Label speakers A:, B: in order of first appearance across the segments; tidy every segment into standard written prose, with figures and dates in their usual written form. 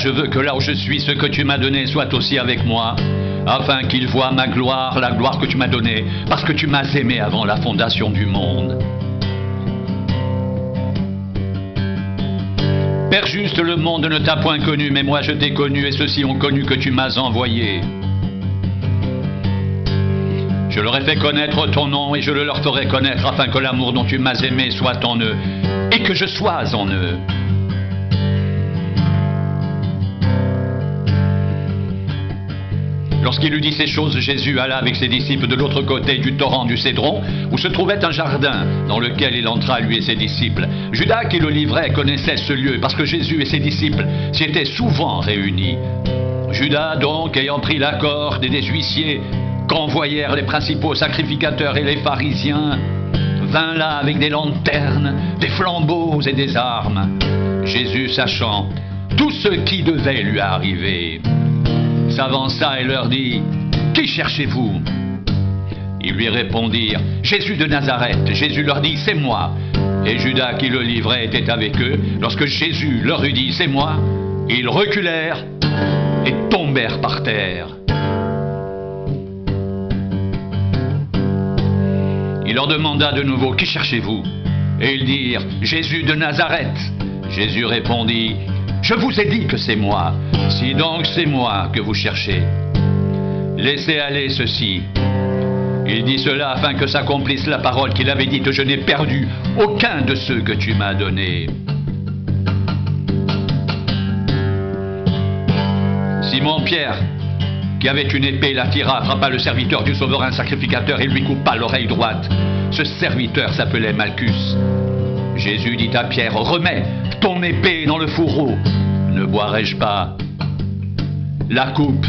A: je veux que là où je suis, ce que tu m'as donné soit aussi avec moi, afin qu'ils voient ma gloire, la gloire que tu m'as donnée, parce que tu m'as aimé avant la fondation du monde. Père juste, le monde ne t'a point connu, mais moi je t'ai connu, et ceux-ci ont connu que tu m'as envoyé. Je leur ai fait connaître ton nom, et je le leur ferai connaître, afin que l'amour dont tu m'as aimé soit en eux, et que je sois en eux. Lorsqu'il eut dit ces choses, Jésus alla avec ses disciples de l'autre côté du torrent du Cédron, où se trouvait un jardin, dans lequel il entra, lui et ses disciples. Judas, qui le livrait, connaissait ce lieu, parce que Jésus et ses disciples s'y étaient souvent réunis. Judas, donc, ayant pris la corde et des huissiers qu'envoyèrent les principaux sacrificateurs et les pharisiens, vint là avec des lanternes, des flambeaux et des armes. Jésus, sachant tout ce qui devait lui arriver, s'avança et leur dit: « Qui cherchez-vous » Ils lui répondirent: « Jésus de Nazareth. » Jésus leur dit: « C'est moi. » Et Judas qui le livrait était avec eux. Lorsque Jésus leur eut dit: « C'est moi », ils reculèrent et tombèrent par terre. Il leur demanda de nouveau: « Qui cherchez-vous » Et ils dirent: « Jésus de Nazareth. » Jésus répondit: « Je vous ai dit que c'est moi. Si donc c'est moi que vous cherchez, laissez aller ceci. » Il dit cela afin que s'accomplisse la parole qu'il avait dite: « Je n'ai perdu aucun de ceux que tu m'as donnés. » Simon-Pierre, qui avait une épée, la tira, frappa le serviteur du souverain sacrificateur et lui coupa l'oreille droite. Ce serviteur s'appelait Malchus. Jésus dit à Pierre: « Remets ton épée dans le fourreau. Ne boirai-je pas la coupe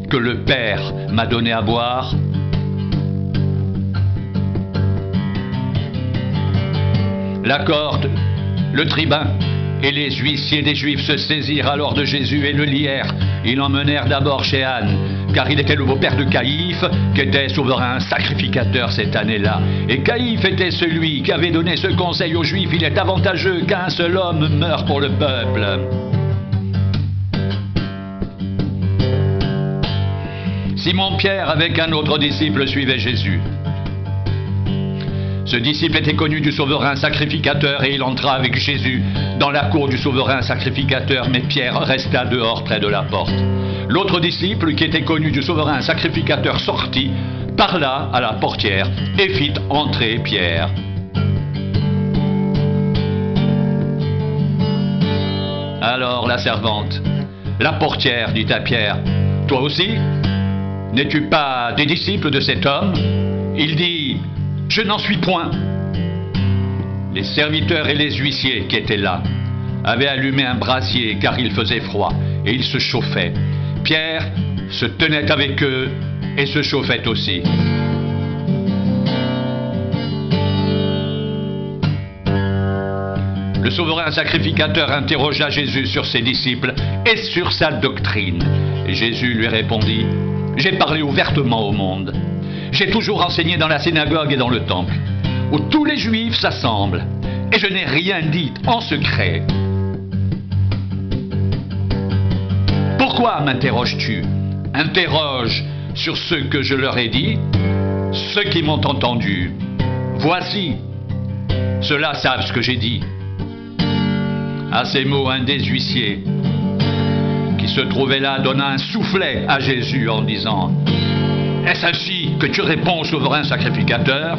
A: que le Père m'a donnée à boire ?» La corde, le tribun et les huissiers des Juifs se saisirent alors de Jésus et le lièrent. Ils l'emmenèrent d'abord chez Anne, car il était le beau-père de Caïphe, qui était souverain sacrificateur cette année-là. Et Caïphe était celui qui avait donné ce conseil aux Juifs: il est avantageux qu'un seul homme meure pour le peuple. Simon-Pierre, avec un autre disciple, suivait Jésus. Ce disciple était connu du souverain sacrificateur et il entra avec Jésus dans la cour du souverain sacrificateur, mais Pierre resta dehors près de la porte. L'autre disciple, qui était connu du souverain sacrificateur, sortit, parla à la portière et fit entrer Pierre. Alors la servante, la portière, dit à Pierre: « Toi aussi, n'es-tu pas des disciples de cet homme ?» Il dit: « Je n'en suis point. » Les serviteurs et les huissiers qui étaient là avaient allumé un brasier car il faisait froid et ils se chauffaient. Pierre se tenait avec eux et se chauffait aussi. Le souverain sacrificateur interrogea Jésus sur ses disciples et sur sa doctrine. Et Jésus lui répondit: « J'ai parlé ouvertement au monde. J'ai toujours enseigné dans la synagogue et dans le temple, où tous les Juifs s'assemblent, et je n'ai rien dit en secret. Pourquoi m'interroges-tu? Interroge sur ce que je leur ai dit, ceux qui m'ont entendu. Voici, ceux-là savent ce que j'ai dit. » À ces mots, un des huissiers qui se trouvait là donna un soufflet à Jésus en disant: « Est-ce ainsi que tu réponds au souverain sacrificateur ?»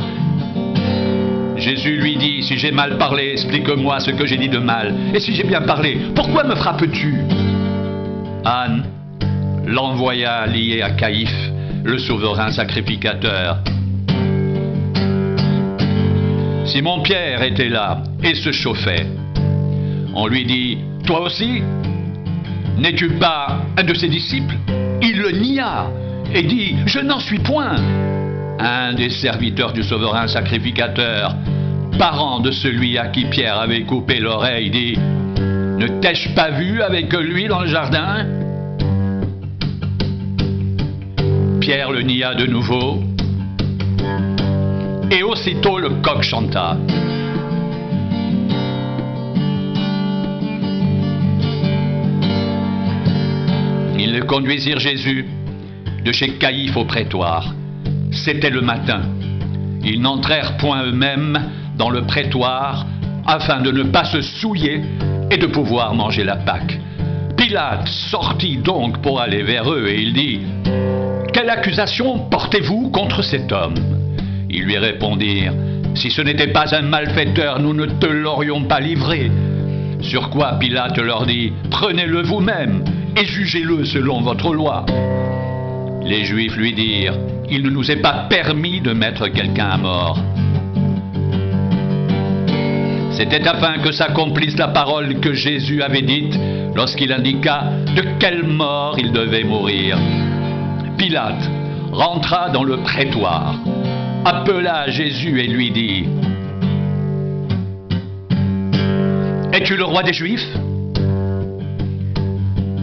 A: Jésus lui dit: « Si j'ai mal parlé, explique-moi ce que j'ai dit de mal. Et si j'ai bien parlé, pourquoi me frappes-tu » Anne l'envoya lié à Caïphe, le souverain sacrificateur. Simon-Pierre était là et se chauffait. On lui dit: « Toi aussi, n'es-tu pas un de ses disciples ?» Il le nia et dit: « Je n'en suis point. » Un des serviteurs du souverain sacrificateur, parent de celui à qui Pierre avait coupé l'oreille, dit: « Ne t'ai-je pas vu avec lui dans le jardin ?» Pierre le nia de nouveau, et aussitôt le coq chanta. soldats conduisirent Jésus de chez Caïphe au prétoire. C'était le matin. Ils n'entrèrent point eux-mêmes dans le prétoire afin de ne pas se souiller et de pouvoir manger la Pâque. Pilate sortit donc pour aller vers eux et il dit: « Quelle accusation portez-vous contre cet homme ?» Ils lui répondirent: « Si ce n'était pas un malfaiteur, nous ne te l'aurions pas livré. » Sur quoi Pilate leur dit: « Prenez-le vous-même et jugez-le selon votre loi. » Les Juifs lui dirent: « Il ne nous est pas permis de mettre quelqu'un à mort. » C'était afin que s'accomplisse la parole que Jésus avait dite lorsqu'il indiqua de quelle mort il devait mourir. Pilate rentra dans le prétoire, appela Jésus et lui dit: « Es-tu le roi des Juifs ?»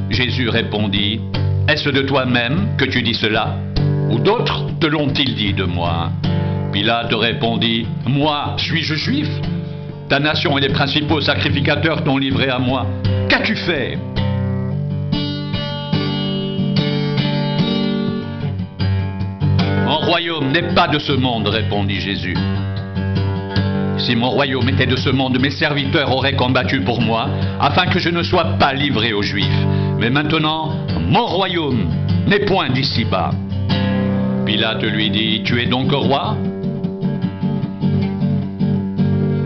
A: Jésus répondit: « Est-ce de toi-même que tu dis cela, ou d'autres te l'ont-ils dit de moi ?» Pilate répondit: « Moi, suis-je juif ? Ta nation et les principaux sacrificateurs t'ont livré à moi. Qu'as-tu fait ?» « Mon royaume n'est pas de ce monde, répondit Jésus. Si mon royaume était de ce monde, mes serviteurs auraient combattu pour moi, afin que je ne sois pas livré aux Juifs. Mais maintenant, mon royaume n'est point d'ici-bas. » Pilate lui dit: « Tu es donc roi ?»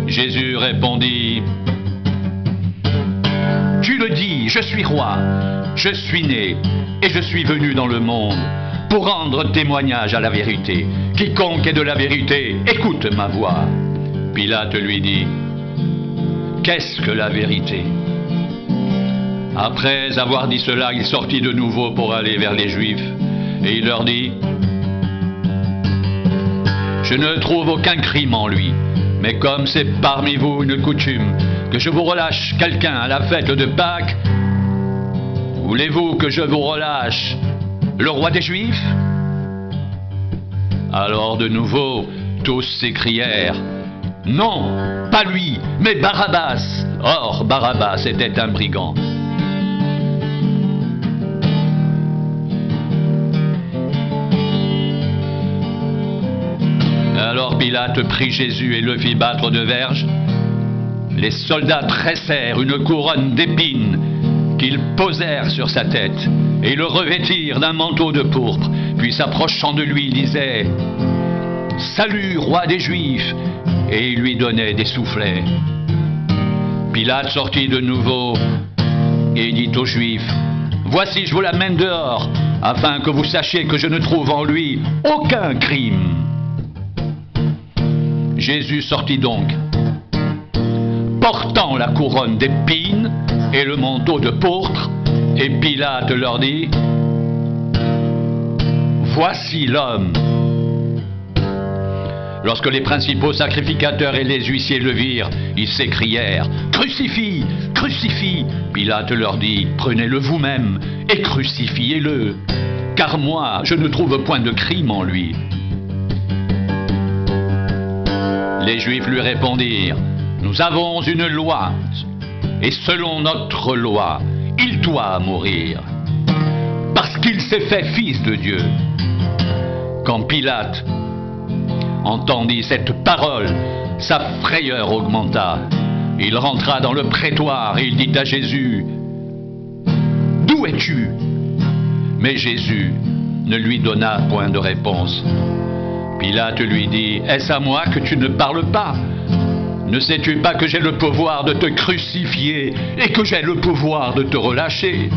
A: Jésus répondit: « Tu le dis, je suis roi. Je suis né et je suis venu dans le monde pour rendre témoignage à la vérité. Quiconque est de la vérité, écoute ma voix. » Pilate lui dit: « Qu'est-ce que la vérité ?» Après avoir dit cela, il sortit de nouveau pour aller vers les Juifs, et il leur dit: « Je ne trouve aucun crime en lui, mais comme c'est parmi vous une coutume que je vous relâche quelqu'un à la fête de Pâques, voulez-vous que je vous relâche le roi des Juifs ?» Alors de nouveau, tous s'écrièrent: « Non, pas lui, mais Barabbas !» Or, Barabbas était un brigand. Alors Pilate prit Jésus et le fit battre de verges. Les soldats tressèrent une couronne d'épines qu'ils posèrent sur sa tête et le revêtirent d'un manteau de pourpre. Puis s'approchant de lui, il disait: « Salut, roi des Juifs !» et il lui donnait des soufflets. Pilate sortit de nouveau et dit aux Juifs: « Voici, je vous l'amène dehors, afin que vous sachiez que je ne trouve en lui aucun crime. » Jésus sortit donc, portant la couronne d'épines et le manteau de pourpre, et Pilate leur dit: « Voici l'homme. » Lorsque les principaux sacrificateurs et les huissiers le virent, ils s'écrièrent: « Crucifie! Crucifie !» Pilate leur dit: « Prenez-le vous-même et crucifiez-le, car moi, je ne trouve point de crime en lui. » Les Juifs lui répondirent: « Nous avons une loi, et selon notre loi, il doit mourir, parce qu'il s'est fait fils de Dieu. » Quand Pilate entendit cette parole, sa frayeur augmenta. Il rentra dans le prétoire et il dit à Jésus: « D'où es-tu » Mais Jésus ne lui donna point de réponse. Pilate lui dit: « Est-ce à moi que tu ne parles pas? Ne sais-tu pas que j'ai le pouvoir de te crucifier et que j'ai le pouvoir de te relâcher ?»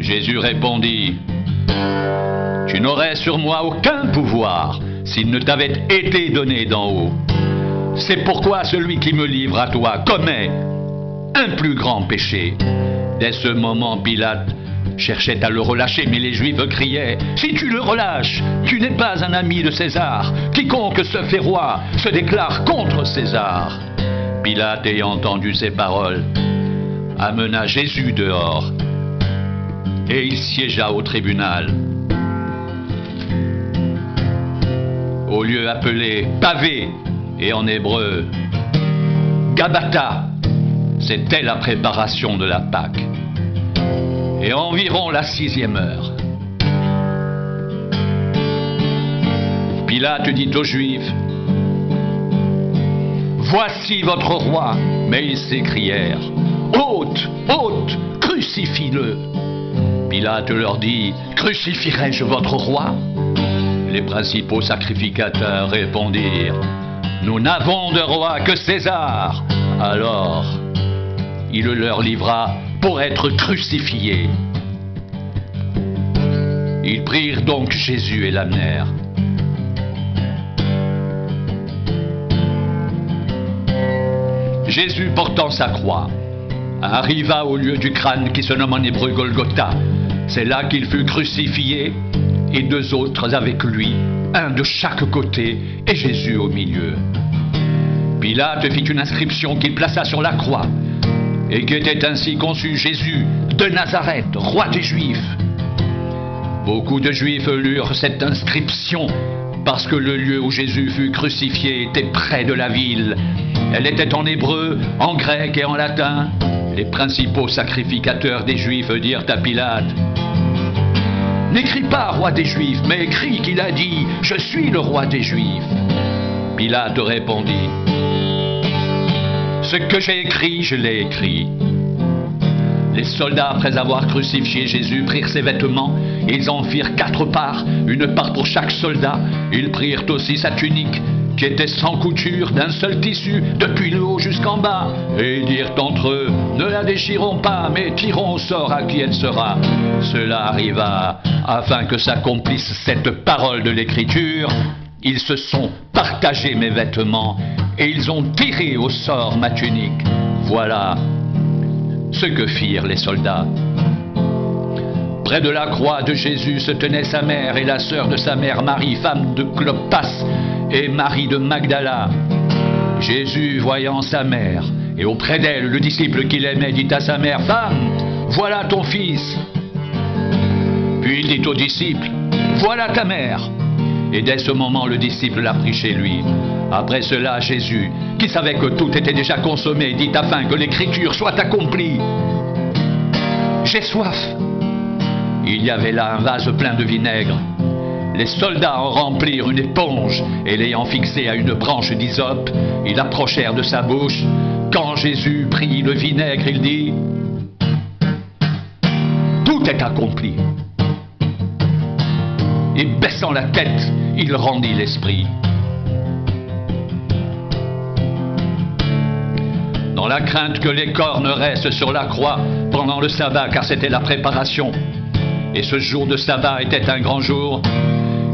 A: Jésus répondit: « Tu n'aurais sur moi aucun pouvoir s'il ne t'avait été donné d'en haut. C'est pourquoi celui qui me livre à toi commet un plus grand péché. » Dès ce moment, Pilate cherchait à le relâcher, mais les Juifs criaient: « Si tu le relâches, tu n'es pas un ami de César. Quiconque se fait roi se déclare contre César. » Pilate, ayant entendu ces paroles, amena Jésus dehors, et il siégea au tribunal, au lieu appelé pavé, et en hébreu Gabata. C'était la préparation de la Pâque. et environ la 6e heure. Pilate dit aux Juifs: « Voici votre roi !» Mais ils s'écrièrent: « Ôte, ôte, crucifie-le !» Pilate leur dit: « Crucifierai-je votre roi ?» Les principaux sacrificateurs répondirent: « Nous n'avons de roi que César !» Alors, il le leur livra pour être crucifié. Ils prirent donc Jésus et l'amenèrent. Jésus, portant sa croix, arriva au lieu du crâne qui se nomme en hébreu Golgotha. C'est là qu'il fut crucifié, et 2 autres avec lui, un de chaque côté, et Jésus au milieu. Pilate fit une inscription qu'il plaça sur la croix, et qui était ainsi conçu: Jésus de Nazareth, roi des Juifs. Beaucoup de Juifs lurent cette inscription, parce que le lieu où Jésus fut crucifié était près de la ville. Elle était en hébreu, en grec et en latin. Les principaux sacrificateurs des Juifs dirent à Pilate: « N'écris pas roi des Juifs, mais écris qu'il a dit: Je suis le roi des Juifs. » Pilate répondit: « Ce que j'ai écrit, je l'ai écrit. » Les soldats, après avoir crucifié Jésus, prirent ses vêtements. Ils en firent 4 parts, une part pour chaque soldat. Ils prirent aussi sa tunique, qui était sans couture, d'un seul tissu, depuis le haut jusqu'en bas. Et ils dirent entre eux: « Ne la déchirons pas, mais tirons au sort à qui elle sera. » Cela arriva afin que s'accomplisse cette parole de l'Écriture: « Ils se sont partagés mes vêtements, et ils ont tiré au sort ma tunique. » Voilà ce que firent les soldats. Près de la croix de Jésus se tenaient sa mère et la sœur de sa mère Marie, femme de Clopas, et Marie de Magdala. Jésus, voyant sa mère, et auprès d'elle le disciple qu'il aimait, dit à sa mère: « Femme, voilà ton fils. » Puis il dit au disciple: « Voilà ta mère. » Et dès ce moment, le disciple l'a pris chez lui. Après cela, Jésus, qui savait que tout était déjà consommé, dit afin que l'écriture soit accomplie: « J'ai soif. » Il y avait là un vase plein de vinaigre. Les soldats en remplirent une éponge, et l'ayant fixée à une branche d'hysope, ils l'approchèrent de sa bouche. Quand Jésus prit le vinaigre, il dit: « Tout est accompli. » Et baissant la tête, il rendit l'esprit. Dans la crainte que les cornes restent sur la croix pendant le sabbat, car c'était la préparation, et ce jour de sabbat était un grand jour,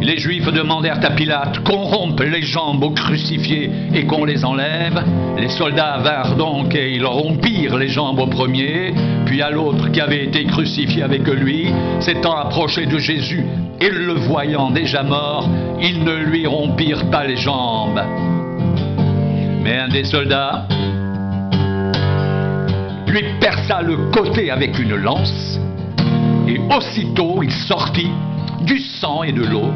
A: les Juifs demandèrent à Pilate qu'on rompe les jambes aux crucifiés et qu'on les enlève. Les soldats vinrent donc et ils rompirent les jambes au premier, puis à l'autre qui avait été crucifié avec lui. S'étant approchés de Jésus et le voyant déjà mort, ils ne lui rompirent pas les jambes. Mais un des soldats lui perça le côté avec une lance, et aussitôt il sortit du sang et de l'eau.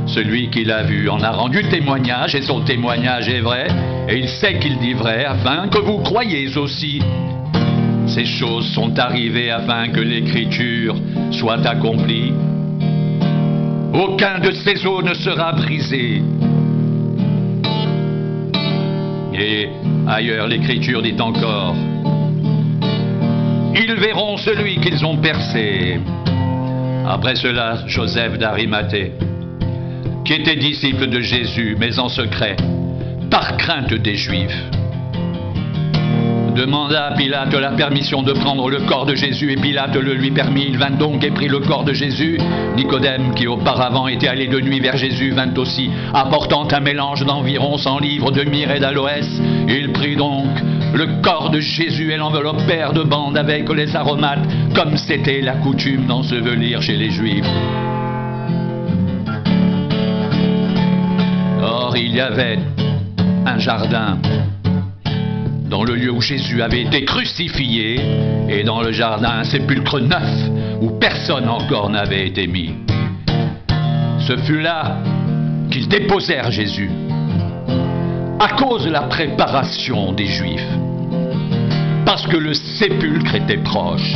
A: Celui qui l'a vu en a rendu témoignage, et son témoignage est vrai, et il sait qu'il dit vrai, afin que vous croyiez aussi. Ces choses sont arrivées afin que l'Écriture soit accomplie. Aucun de ces os ne sera brisé. Et ailleurs, l'Écriture dit encore: ils verront celui qu'ils ont percé. Après cela, Joseph d'Arimathée, qui était disciple de Jésus, mais en secret, par crainte des Juifs, demanda à Pilate la permission de prendre le corps de Jésus, et Pilate le lui permit. Il vint donc et prit le corps de Jésus. Nicodème, qui auparavant était allé de nuit vers Jésus, vint aussi, apportant un mélange d'environ 100 livres de myrrhe et d'aloès. Il prit donc le corps de Jésus et l'enveloppèrent de bandes avec les aromates, comme c'était la coutume d'ensevelir chez les Juifs. Or, il y avait un jardin dans le lieu où Jésus avait été crucifié, et dans le jardin un sépulcre neuf où personne encore n'avait été mis. Ce fut là qu'ils déposèrent Jésus, à cause de la préparation des Juifs, parce que le sépulcre était proche.